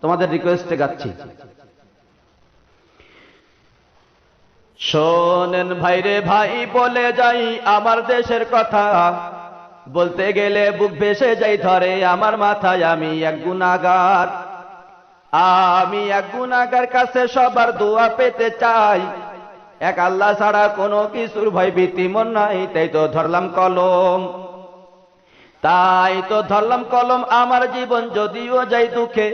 তোমাদের রিকোয়েস্টে গাচ্ছি। শোনেন ভাইরে ভাই বলে যাই আমার দেশের কথা, বলতে গেলে বুক ভেসে যাই ধরে আমার মাথায়। আমি এক গুনাহগার, আমি এক গুনাহগার, কাছে সবার দোয়া পেতে চাই। এক আল্লাহ ছাড়া কোনো কিছুর ভয় ভীতি মন নাই, তাই তো ধরলাম কলম, তাই তো ধরলাম কলম। আমার জীবন যদিও যাই দুঃখে,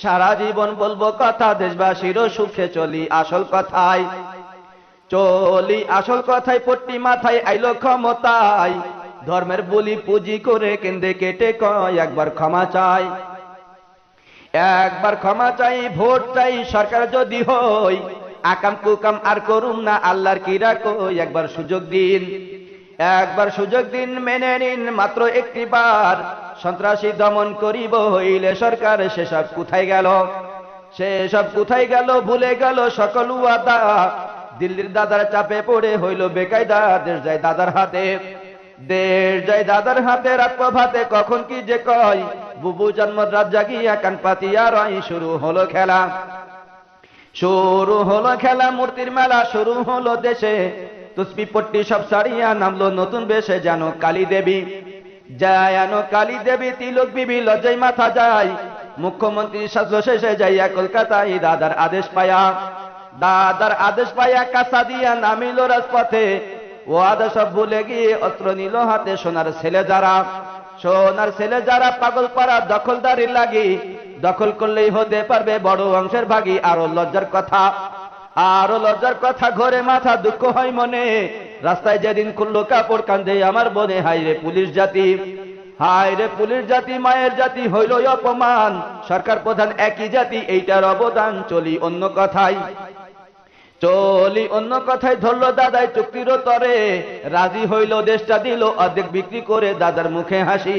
সারা জীবন বলবো কথা দেশবাসীরও সুখে। চলি আসল কথায়, চলি আসল কথায়, পট্টি মাথায় আইলো ক্ষমতায়। ধর্মের বলি পুঁজি করে কেন্দ্রে কেটে কয় একবার ক্ষমা চাই, একবার ক্ষমা চাই। ভোট চাই সরকার যদি হই, আকাম কুকাম আর করুম না, আল্লাহর কিরা কই। একবার সুযোগ দিন, একবার সুযোগ দিন, মেনে নিন মাত্র একটি বার। সন্ত্রাসী দমন করিব হইলে সরকার, সেসব কোথায় গেল, সেসব কোথায় গেল। ভুলে গেল সকল ওয়াদা, দিল্লির দাদার চাপে পড়ে হইল বেকায়দা। দেশ যায় দাদার হাতে, দেশ যায় দাদার হাতে। রাত প্রভাতে কখন কি যে কয়, বুবু জন্মত রাত জাগিয়া কান পাতিয়া রয়। শুরু হলো খেলা, শুরু হলো খেলা, মূর্তির মেলা শুরু হলো দেশে। তুসবি পট্টি সব ছাড়িয়া নামলো নতুন বেশে, যেন কালী দেবী, যেন কালী দেবী। তিলক বিবি লজ্জায় মাথা যায়, মুখ্যমন্ত্রী সাজলো শেষে যাইয়া কলকাতায়। দাদার আদেশ পায়া, দাদার আদেশ পায়া কাঁচা দিয়া নামিল রাজপথে। ও আদেশ সব ভুলে গিয়ে অস্ত্র নিল হাতে। সোনার ছেলে যারা, সোনার ছেলে যারা, পাগল পাড়া দখলদারি লাগি। দখল করলেই হতে পারবে বড় অংশের ভাগী। আরো লজ্জার কথা, আরো লজ্জার কথা, ঘরে মাথা দুঃখ হয় মনে। রাস্তায় যেদিন খুললো কাপড় কান্দে আমার বনে। হায় রে পুলিশ জাতি, হায় রে পুলিশ জাতি, মায়ের জাতি হইল অপমান। সরকার প্রধান একই জাতি, এইটার অবদান। চলি অন্য কথায়, চলি অন্য কথায়। ধরলো দাদাই চুক্তির তরে, রাজি হইল দেশটা দিল অর্ধেক বিক্রি করে। দাদার মুখে হাসি,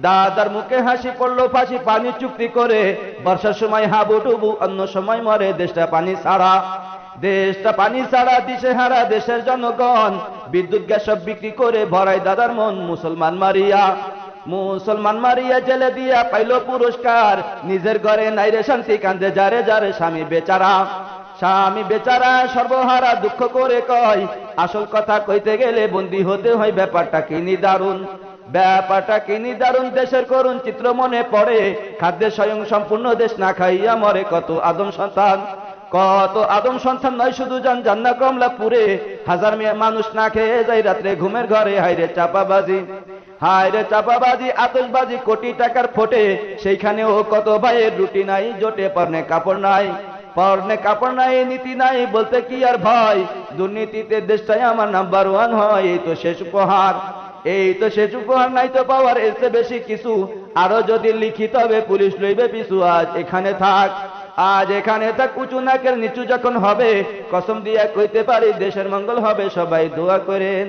দাদার মুখে হাসি, পড়লো ফাঁসি পানি চুক্তি করে। বর্ষার সময় হাবুডুবু, অন্য সময় মরে। দেশটা পানি ছাড়া, দেশটা পানি ছাড়া, দিশে হারা দেশের জনগণ। বিদ্যুৎ গ্যাস সব বিক্রি করে ভরাই দাদার মন। মুসলমান মারিয়া, মুসলমান মারিয়া জেলে দিয়া পাইল পুরস্কার। নিজের ঘরে নাইরে শান্তি, কান্দে যারে যারে স্বামী বেচারা, স্বামী বেচারা সর্বহারা দুঃখ করে কয়। আসল কথা কইতে গেলে বন্দী হতে হয়, ব্যাপারটা কি নিদারুণ, ব্যাপারটা কি নিদারুণ। দেশের করুণ চিত্র মনে পড়ে, খাদ্যে স্বয়ং সম্পূর্ণ দেশ না খাইয়া মরে। কত আদম সন্তান, কত আদম সন্তান নয় শুধু যান জান্না কমলাপুরে। হাজার মেয়ে মানুষ না খেয়ে যায় রাত্রে ঘুমের ঘরে। হায়রে চাপাবাজি, হায়রে চাপাবাজি, আতশবাজি, কোটি টাকার ফোটে। সেইখানেও কত ভাইয়ের রুটি নাই জোটে। পরনে কাপড় নাই, পরনে কাপড় নাই, নীতি নাই বলতে কি আর ভয়। দুর্নীতিতে দেশটাই আমার নাম্বার ওয়ান হয়। এই তো শেষ উপহার, এই তো শেষ উপহার। নাই তো পাওয়ার এর চেয়ে বেশি কিছু। আরো যদি লিখি তবে পুলিশ লইবে পিছু। আজ এখানে থাক, আজ এখানে থাক, উঁচু নাকের নিচু যখন হবে। কসম দিয়া কইতে পারি দেশের মঙ্গল হবে। সবাই দোয়া করেন।